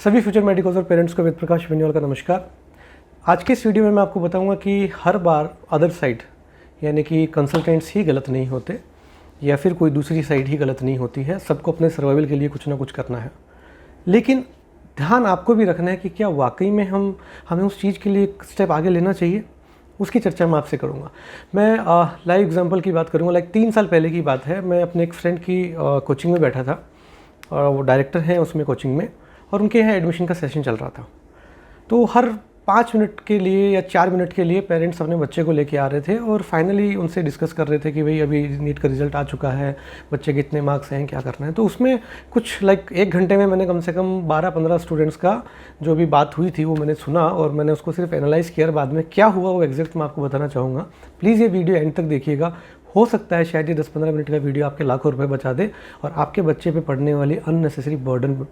सभी future medicos और parents को वेद प्रकाश बेनीवाल का नमस्कार। आज के इस वीडियो में मैं आपको बताऊंगा कि हर बार अदर साइड यानी कि कंसल्टेंट्स ही गलत नहीं होते या फिर कोई दूसरी साइड ही गलत नहीं होती है। सबको अपने सर्वाइवल के लिए कुछ ना कुछ करना है, लेकिन ध्यान आपको भी रखना है कि क्या वाकई में हमें उस चीज़ के लिए एक स्टेप आगे लेना चाहिए। उसकी चर्चा मैं आपसे करूँगा। मैं लाइव एग्जांपल की बात करूँगा। 3 साल पहले की बात है। मैं अपने एक फ्रेंड की कोचिंग में बैठा था और वो डायरेक्टर हैं उसमें कोचिंग में, और उनके यहाँ एडमिशन का सेशन चल रहा था। तो हर 5 मिनट के लिए या 4 मिनट के लिए पेरेंट्स अपने बच्चे को लेके आ रहे थे और फाइनली उनसे डिस्कस कर रहे थे कि भाई अभी नीट का रिज़ल्ट आ चुका है, बच्चे के इतने मार्क्स हैं, क्या करना है। तो उसमें कुछ 1 घंटे में मैंने कम से कम 12-15 स्टूडेंट्स का जो भी बात हुई थी वो मैंने सुना और मैंने उसको सिर्फ एनालाइज़ किया। बाद में क्या हुआ वो एग्जैक्ट मैं आपको बताना चाहूँगा। प्लीज़ ये वीडियो एंड तक देखिएगा। हो सकता है शायद ये 10-15 मिनट का वीडियो आपके लाखों रुपये बचा दे और आपके बच्चे पे पड़ने वाली अननेसेसरी बर्डन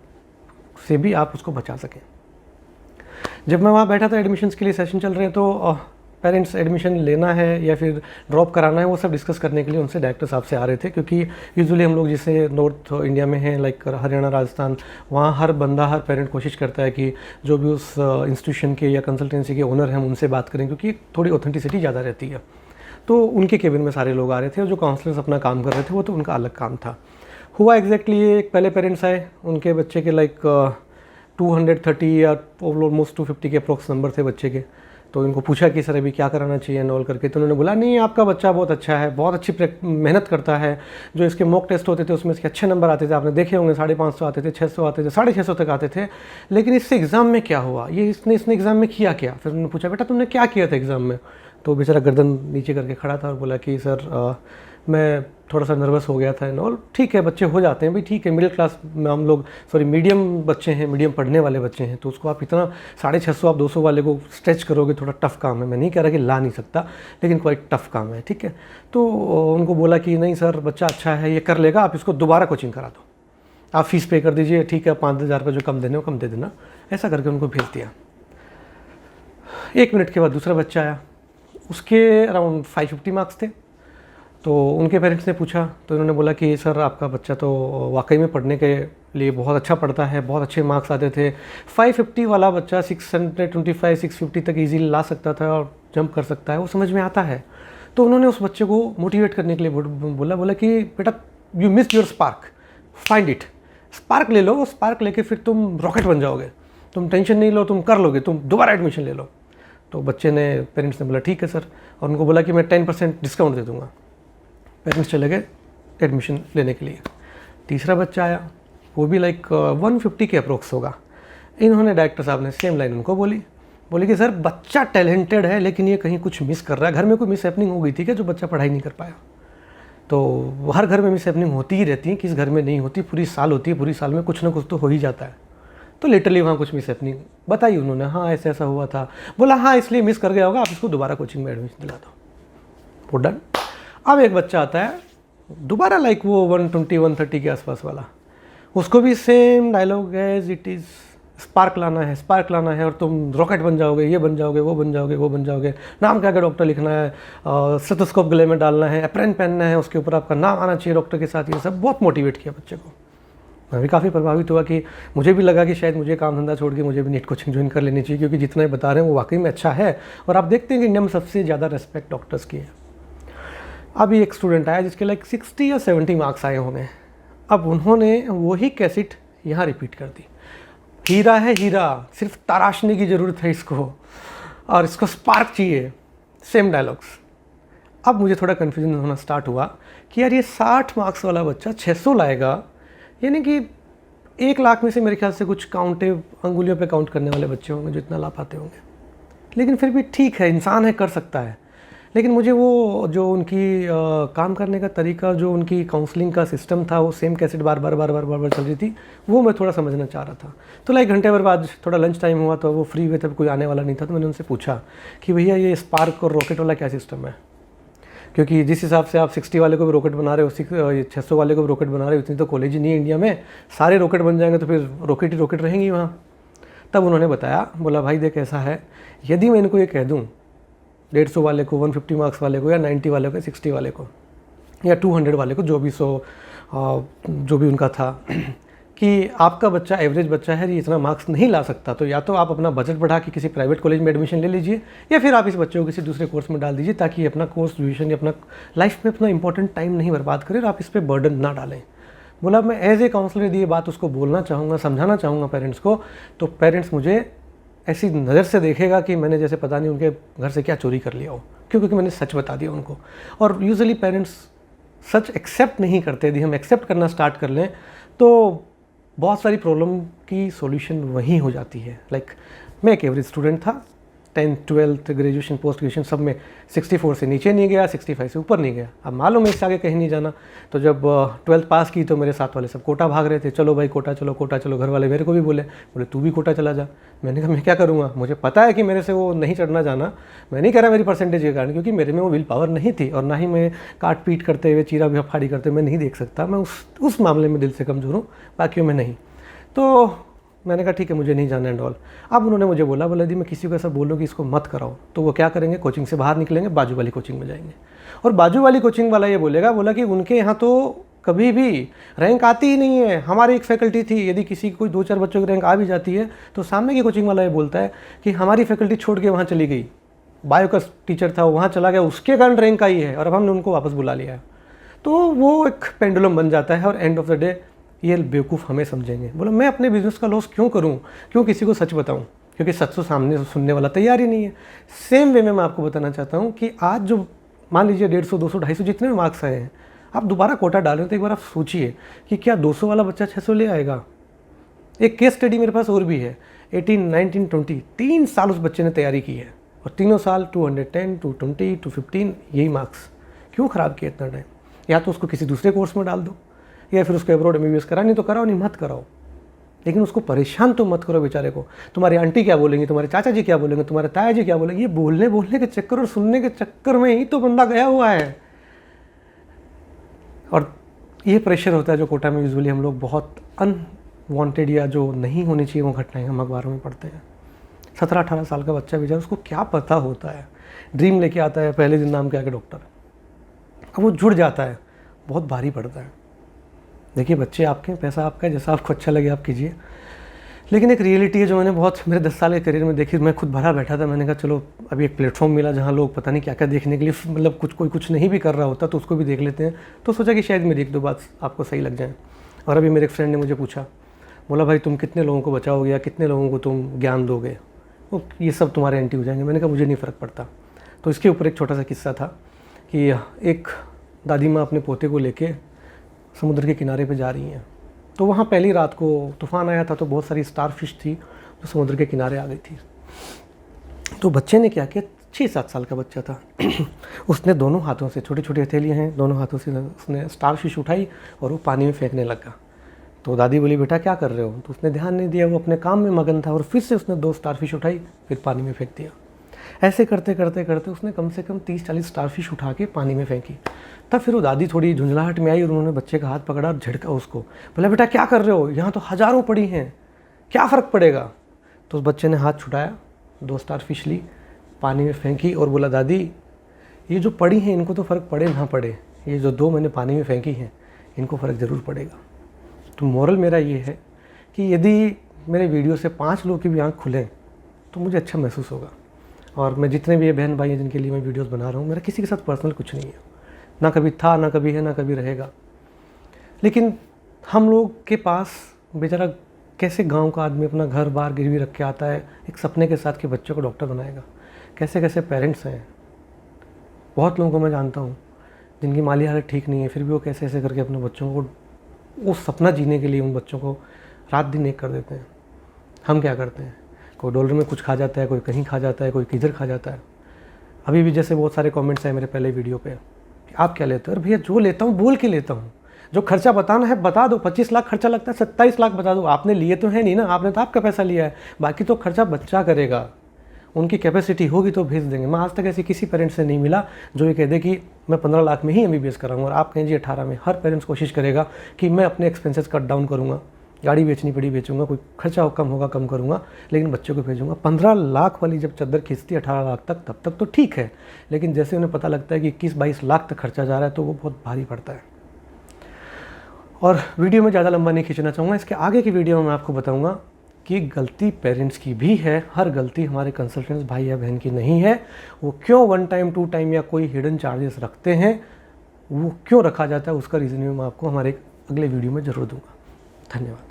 से भी आप उसको बचा सकें। जब मैं वहाँ बैठा था, एडमिशन्स के लिए सेशन चल रहे हैं, तो पेरेंट्स एडमिशन लेना है या फिर ड्रॉप कराना है वो सब डिस्कस करने के लिए उनसे डायरेक्टर साहब से आ रहे थे। क्योंकि यूजुअली हम लोग जैसे नॉर्थ इंडिया में हैं, लाइक हरियाणा, राजस्थान, वहाँ हर पेरेंट कोशिश करता है कि जो भी उस इंस्टीट्यूशन के या कंसल्टेंसी के ओनर हैं उनसे बात करें, क्योंकि थोड़ी ऑथेंटिसिटी ज़्यादा रहती है। तो उनके केबिन में सारे लोग आ रहे थे और जो काउंसलर्स अपना काम कर रहे थे वो तो उनका अलग काम था। हुआ एग्जैक्टली ये, पहले पेरेंट्स आए, उनके बच्चे के 230 या ऑलमोस्ट 250 के अप्रोक्स नंबर थे बच्चे के। तो इनको पूछा कि सर अभी क्या कराना चाहिए नॉल करके। तो उन्होंने बोला नहीं, आपका बच्चा बहुत अच्छा है, बहुत अच्छी मेहनत करता है। जो इसके मॉक टेस्ट होते थे उसमें इसके अच्छे नंबर आते थे, आपने देखे होंगे, 550 आते थे, 600 आते थे, 650 तक आते थे। लेकिन इससे एग्ज़ाम में क्या हुआ, ये इसने एग्ज़ाम में किया क्या। फिर उन्होंने पूछा बेटा तुमने क्या किया था एग्ज़ाम में। तो बेचारा गर्दन नीचे करके खड़ा था और बोला कि सर मैं थोड़ा सा नर्वस हो गया था एंड ऑल। ठीक है, बच्चे हो जाते हैं भाई, ठीक है, मिडिल क्लास में हम लोग, मीडियम बच्चे हैं, मीडियम पढ़ने वाले बच्चे हैं, तो उसको आप इतना 650 आप 200 वाले को स्ट्रेच करोगे, थोड़ा टफ काम है। मैं नहीं कह रहा कि ला नहीं सकता, लेकिन कोई टफ काम है, ठीक है। तो उनको बोला कि नहीं सर, बच्चा अच्छा है, ये कर लेगा, आप इसको दोबारा कोचिंग करा दो, आप फीस पे कर दीजिए, ठीक है, 5,000 रुपये जो कम देने हो कम दे देना। ऐसा करके उनको भेज दिया। 1 मिनट के बाद दूसरा बच्चा आया, उसके अराउंड 550 मार्क्स थे। तो उनके पेरेंट्स ने पूछा, तो इन्होंने बोला कि सर आपका बच्चा तो वाकई में पढ़ने के लिए बहुत अच्छा पढ़ता है, बहुत अच्छे मार्क्स आते थे। 550 वाला बच्चा 625 650 तक इजीली ला सकता था और जंप कर सकता है, वो समझ में आता है। तो उन्होंने उस बच्चे को मोटिवेट करने के लिए बोला कि बेटा you miss your spark, find it, spark ले लो, स्पार्क लेके फिर तुम रॉकेट बन जाओगे, तुम टेंशन नहीं लो, तुम कर लोगे, तुम दोबारा एडमिशन ले लो। तो बच्चे ने, पेरेंट्स ने बोला ठीक है सर, और उनको बोला कि मैं 10% डिस्काउंट दे दूँगा। पेरेंट्स चले गए एडमिशन लेने के लिए। तीसरा बच्चा आया, वो भी 150 के अप्रोक्स होगा। इन्होंने, डायरेक्टर साहब ने सेम लाइन उनको बोली कि सर बच्चा टैलेंटेड है, लेकिन ये कहीं कुछ मिस कर रहा है, घर में कोई मिस हैपनिंग हो गई थी क्या जो बच्चा पढ़ाई नहीं कर पाया। तो हर घर में मिस हैपनिंग होती ही रहती है, किस घर में नहीं होती, पूरी साल होती है, पूरी साल में कुछ ना कुछ तो हो ही जाता है। तो लिटरली वहाँ कुछ मिस हैपनिंग बताई उन्होंने, हाँ ऐसा ऐसा हुआ था। बोला हाँ इसलिए मिस कर गया होगा, आप इसको दोबारा कोचिंग में एडमिशन दिला दो, वो डन। अब एक बच्चा आता है दोबारा, वो 120-130 के आसपास वाला, उसको भी सेम डायलॉग है, इट इज़ स्पार्क लाना है, स्पार्क लाना है, और तुम रॉकेट बन जाओगे, ये बन जाओगे, वो बन जाओगे, वो बन जाओगे, नाम क्या क्या डॉक्टर लिखना है, स्टेथोस्कोप गले में डालना है, एप्रन पहनना है, उसके ऊपर आपका नाम आना चाहिए डॉक्टर के साथ। ये सब बहुत मोटिवेट किया बच्चे को। मैं भी काफ़ी प्रभावित हुआ कि मुझे भी लगा कि शायद मुझे काम धंधा छोड़ के मुझे भी नीट कोचिंग ज्वाइन कर लेनी चाहिए, क्योंकि जितना बता रहे हैं वो वाकई में अच्छा है। और आप देखते हैं कि इंडिया में सबसे ज़्यादा रेस्पेक्ट डॉक्टर्स की है। अभी एक स्टूडेंट आया जिसके 60 या 70 मार्क्स आए होंगे। अब उन्होंने वही कैसेट यहाँ रिपीट कर दी। हीरा है हीरा, सिर्फ तराशने की ज़रूरत है इसको, और इसको स्पार्क चाहिए, सेम डायलॉग्स। अब मुझे थोड़ा कन्फ्यूजन होना स्टार्ट हुआ कि यार ये 60 मार्क्स वाला बच्चा 600 लाएगा, यानी कि 1 लाख में से मेरे ख्याल से कुछ अंगुलियों पे काउंट करने वाले बच्चे होंगे जो इतना ला पाते होंगे। लेकिन फिर भी ठीक है, इंसान है, कर सकता है। लेकिन मुझे वो जो उनकी काम करने का तरीका, जो उनकी काउंसलिंग का सिस्टम था, वो सेम कैसेट बार बार चल रही थी, वो मैं थोड़ा समझना चाह रहा था। तो 1 घंटे भर बाद थोड़ा लंच टाइम हुआ, तो वो फ्री हुए, तब कोई आने वाला नहीं था। तो मैंने उनसे पूछा कि भैया ये स्पार्क और रॉकेट वाला क्या सिस्टम है, क्योंकि जिस हिसाब से आप 60 वाले को भी रॉकेट बना रहे हो, 600 वाले को भी रॉकेट बना रहे हो, इतनी तो कॉलेज ही नहीं है इंडिया में, सारे रॉकेट बन जाएंगे तो फिर रॉकेट ही रॉकेट रहेंगी वहाँ। तब उन्होंने बताया, बोला भाई देख ऐसा है, यदि मैं इनको ये कह दूँ 150 वाले को, 150 मार्क्स वाले को, या 90 वाले को, 60 वाले को, या 200 वाले को, जो भी उनका था, कि आपका बच्चा एवरेज बच्चा है, ये इतना मार्क्स नहीं ला सकता, तो या तो आप अपना बजट बढ़ा के किसी प्राइवेट कॉलेज में एडमिशन ले लीजिए, या फिर आप इस बच्चे को किसी दूसरे कोर्स में डाल दीजिए, ताकि ये अपना कोर्स ड्यूरेशन या अपना लाइफ में अपना इंपॉर्टेंट टाइम नहीं बर्बाद करे और आप इस पर बर्डन ना डालें। बोला मैं एज ए काउंसलर यदि ये बात उसको बोलना चाहूँगा, समझाना चाहूँगा पेरेंट्स को, तो पेरेंट्स मुझे ऐसी नज़र से देखेगा कि मैंने जैसे पता नहीं उनके घर से क्या चोरी कर लिया हो, क्योंकि मैंने सच बता दिया उनको। और यूजुअली पेरेंट्स सच एक्सेप्ट नहीं करते। यदि हम एक्सेप्ट करना स्टार्ट कर लें तो बहुत सारी प्रॉब्लम की सॉल्यूशन वहीं हो जाती है। मैं एक एवरेज स्टूडेंट था, 10th 12th graduation post graduation सब में 64 से नीचे नहीं गया, 65 से ऊपर नहीं गया। अब मालूम है इससे आगे कहीं नहीं जाना। तो जब 12th पास की तो मेरे साथ वाले सब कोटा भाग रहे थे, चलो भाई कोटा चलो कोटा चलो। घर वाले मेरे को भी बोले तू भी कोटा चला जा। मैंने कहा मैं क्या करूँगा, मुझे पता है कि मेरे से वो नहीं चढ़ना जाना। मैं नहीं कह रहा मेरी परसेंटेज के कारण, क्योंकि मेरे में वो विल पावर नहीं थी, और ना ही मैं काट पीट करते हुए चीरा भी फाड़ी करते हुए मैं नहीं देख सकता। मैं उस मामले में दिल से कमज़ोर हूँ, बाकियों में नहीं। तो मैंने कहा ठीक है मुझे नहीं जाना एंड ऑल। अब उन्होंने मुझे बोला यदि मैं किसी को ऐसा बोलूँ कि इसको मत कराओ, तो वो क्या करेंगे, कोचिंग से बाहर निकलेंगे, बाजू वाली कोचिंग में जाएंगे। और बाजू वाली कोचिंग वाला ये बोला कि उनके यहाँ तो कभी भी रैंक आती ही नहीं है। हमारी एक फैकल्टी थी, यदि किसी कोई 2-4 बच्चों की रैंक आ भी जाती है तो सामने की कोचिंग वाला ये बोलता है कि हमारी फैकल्टी छोड़ के वहाँ चली गई, बायो का टीचर था वहाँ चला गया, उसके कारण रैंक आई है और अब हमने उनको वापस बुला लिया है। तो वो एक पेंडुलम बन जाता है और एंड ऑफ द डे ये बेवकूफ़ हमें समझेंगे। बोला मैं अपने बिजनेस का लॉस क्यों करूं, क्यों किसी को सच बताऊं, क्योंकि सच तो सामने सुनने वाला तैयार ही नहीं है। सेम वे में मैं आपको बताना चाहता हूं कि आज जो मान लीजिए 150, 200, 250 जितने भी मार्क्स आए हैं, आप दोबारा कोटा डाल रहे हो तो एक बार आप सोचिए कि क्या 200 वाला बच्चा 600 ले आएगा। एक केस स्टडी मेरे पास और भी है, 18, 19, 20 3 साल उस बच्चे ने तैयारी की है और तीनों साल 210, 220, 215 यही मार्क्स। क्यों ख़राब किया इतना टाइम? या तो उसको किसी दूसरे कोर्स में डाल दो, या फिर उसको एब्रॉड MBBS करा, नहीं तो कराओ, नहीं मत कराओ, लेकिन उसको परेशान तो मत करो बेचारे को। तुम्हारी आंटी क्या बोलेंगी, तुम्हारे चाचा जी क्या बोलेंगे, तुम्हारे ताया जी क्या बोलेंगे, ये बोलने के चक्कर और सुनने के चक्कर में ही तो बंदा गया हुआ है। और ये प्रेशर होता है जो कोटा में यूजुअली हम लोग बहुत अनवांटेड या जो नहीं होनी चाहिए वो घटनाएं हम अखबारों में पढ़ते हैं। 17-18 साल का बच्चा बेचारा, उसको क्या पता होता है, ड्रीम लेके आता है, पहले दिन नाम क्या है डॉक्टर, अब वो जुड़ जाता है, बहुत भारी पड़ता है। देखिए बच्चे आपके, पैसा आपका है, जैसा आपको अच्छा लगे आप कीजिए। लेकिन एक रियलिटी है जो मैंने बहुत मेरे 10 साल के करियर में देखी। मैं खुद भरा बैठा था, मैंने कहा चलो अभी एक प्लेटफॉर्म मिला जहाँ लोग पता नहीं क्या क्या देखने के लिए, मतलब कोई कुछ नहीं भी कर रहा होता तो उसको भी देख लेते हैं। तो सोचा कि शायद मेरी 1-2 बात आपको सही लग जाए। और अभी मेरे एक फ्रेंड ने मुझे पूछा, बोला भाई तुम कितने लोगों को बचाओगे या कितने लोगों को तुम ज्ञान दोगे, वो ये सब तुम्हारे एंटी हो जाएंगे। मैंने कहा मुझे नहीं फ़र्क पड़ता। तो इसके ऊपर एक छोटा सा किस्सा था कि एक दादी माँ अपने पोते को लेके समुद्र के किनारे पे जा रही हैं। तो वहाँ पहली रात को तूफ़ान आया था, तो बहुत सारी स्टार फिश थी जो समुद्र के किनारे आ गई थी। तो बच्चे ने क्या किया, 6-7 साल का बच्चा था उसने दोनों हाथों से, छोटी छोटी हथेलियाँ हैं, दोनों हाथों से उसने स्टार फिश उठाई और वो पानी में फेंकने लगा। तो दादी बोली बेटा क्या कर रहे हो? तो उसने ध्यान नहीं दिया, वो अपने काम में मगन था, और फिर से उसने 2 स्टार फिश उठाई, फिर पानी में फेंक दिया। ऐसे करते करते करते उसने कम से कम 30-40 स्टार फिश उठा के पानी में फेंकी। तब फिर वो दादी थोड़ी झुंझलाहट में आई और उन्होंने बच्चे का हाथ पकड़ा और झटका उसको, बोला बेटा क्या कर रहे हो, यहाँ तो हज़ारों पड़ी हैं, क्या फ़र्क पड़ेगा? तो उस बच्चे ने हाथ छुटाया, 2 स्टार फिश ली, पानी में फेंकी और बोला दादी ये जो पड़ी हैं इनको तो फ़र्क पड़े ना पड़े, ये जो 2 मैंने पानी में फेंकी हैं इनको फ़र्क ज़रूर पड़ेगा। तो मोरल मेरा ये है कि यदि मेरे वीडियो से 5 लोग की भी आँख खुलें तो मुझे अच्छा महसूस होगा। और मैं जितने भी ये बहन भाई हैं जिनके लिए मैं वीडियोस बना रहा हूँ, मेरा किसी के साथ पर्सनल कुछ नहीं है, ना कभी था, ना कभी है, ना कभी रहेगा। लेकिन हम लोग के पास बेचारा कैसे गांव का आदमी अपना घर बार गिरवी रख के आता है एक सपने के साथ कि बच्चों को डॉक्टर बनाएगा। कैसे कैसे पेरेंट्स हैं, बहुत लोगों को मैं जानता हूँ जिनकी माली हालत ठीक नहीं है, फिर भी वो कैसे ऐसे करके अपने बच्चों को वो सपना जीने के लिए उन बच्चों को रात दिन एक कर देते हैं। हम क्या करते हैं, कोई डॉलर में कुछ खा जाता है, कोई कहीं खा जाता है, कोई किधर खा जाता है। अभी भी जैसे बहुत सारे कमेंट्स आए मेरे पहले वीडियो पे, आप क्या लेते हो? अरे भैया जो लेता हूँ बोल के लेता हूँ, जो खर्चा बताना है बता दो। 25 लाख खर्चा लगता है, 27 लाख बता दो। आपने लिए तो है नहीं ना, आपने तो आपका पैसा लिया है, बाकी तो खर्चा बच्चा करेगा। उनकी कैपेसिटी होगी तो भेज देंगे। मैं आज तक ऐसे किसी पेरेंट्स से नहीं मिला जो ये कह दे कि मैं 15 लाख में ही MBBS कराऊंगा और आप कहें जी 18 में। हर पेरेंट्स कोशिश करेगा कि मैं अपने एक्सपेंसेस कट डाउन करूँगा, गाड़ी बेचनी पड़ी बेचूंगा, कोई खर्चा कम होगा कम करूँगा, लेकिन बच्चों को भेजूंगा। 15 लाख वाली जब चादर खींचती 18 लाख तक, तब तक तो ठीक है, लेकिन जैसे उन्हें पता लगता है कि 21-22 लाख तक खर्चा जा रहा है तो वो बहुत भारी पड़ता है। और वीडियो में ज़्यादा लंबा नहीं खींचना चाहूँगा, इसके आगे की वीडियो में मैं आपको बताऊँगा कि गलती पेरेंट्स की भी है, हर गलती हमारे कंसल्टेंट्स भाई या बहन की नहीं है। वो क्यों 1 टाइम 2 टाइम या कोई हिडन चार्जेस रखते हैं, वो क्यों रखा जाता है, उसका रीज़न भी मैं आपको हमारे अगले वीडियो में ज़रूर दूँगा। धन्यवाद।